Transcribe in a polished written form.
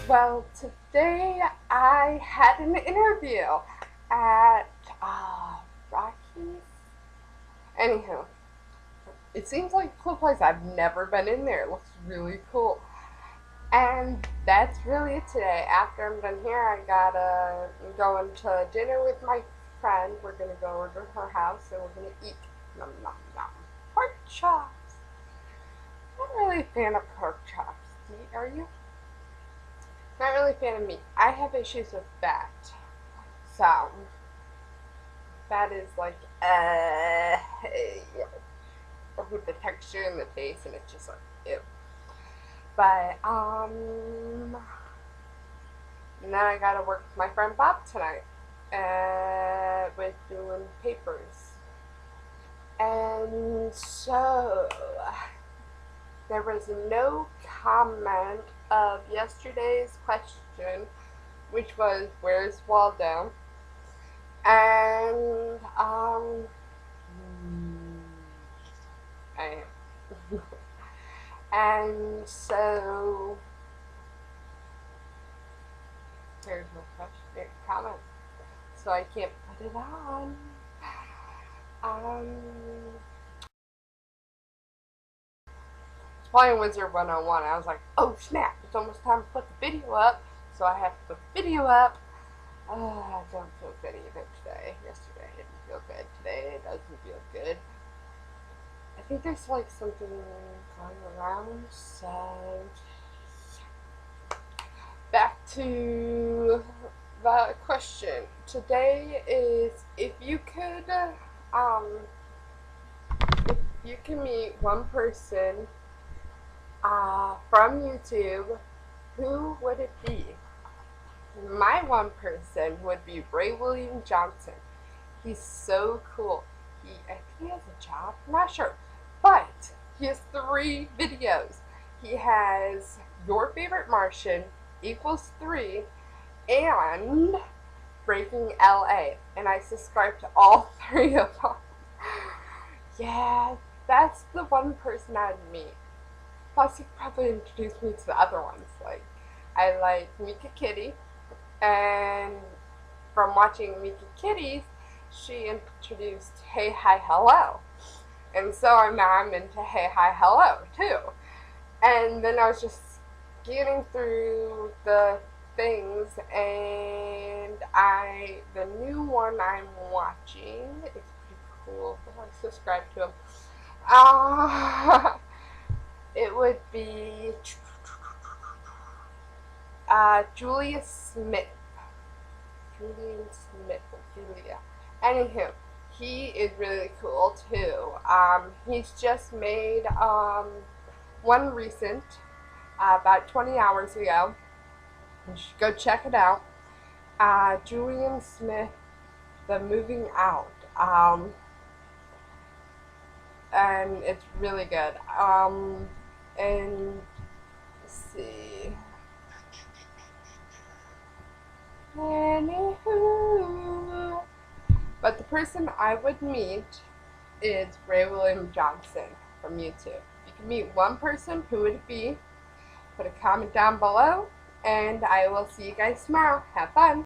Well, today I had an interview at Rockies. Anywho, it seems like a cool place. I've never been in there. It looks really cool. And that's really it today. After I'm done here, I gotta go into dinner with my friend. We're gonna go over to her house and we're gonna eat nom nom nom pork chops. I'm not really a fan of pork chops. Are you? Not really a fan of meat. I have issues with fat. So, fat is like, with the texture and the taste, and it's just like, ew. But, and then I gotta work with my friend Bob tonight, with doing papers. And so, there was no comment of yesterday's question, which was, where's Waldo? And, I and so, there's no question, comment. So I can't put it on. Um, Playing Wizard 101. I was like, oh snap, it's almost time to put the video up. So I have to put the video up. I don't feel good either today. Yesterday I didn't feel good. Today it doesn't feel good. I think there's like something going around. So back to the question. Today is, if you could, if you can meet one person from YouTube, who would it be? My one person would be Ray William Johnson. He's so cool. I think he has a job. I'm not sure. But he has 3 videos. He has Your Favorite Martian equals 3 and Breaking LA. And I subscribe to all 3 of them. Yeah, that's the one person I'd meet. Plus, he probably introduced me to the other ones. Like, I like Mika Kitty, and from watching Mika Kitties, she introduced Hey Hi Hello. And so now I'm into Hey Hi Hello too. And then I was just getting through the things, and the new one I'm watching, it's pretty cool. I subscribe to him. It would be Julia Smith. Julian Smith. Julia. Anywho, he is really cool too. He's just made one recent, about 20 hours ago. You should go check it out. Julian Smith, The Moving Out. And it's really good. And let's see. Anywho, but the person I would meet is Ray William Johnson from YouTube. If you can meet one person, who would it be? Put a comment down below, and I will see you guys tomorrow. Have fun!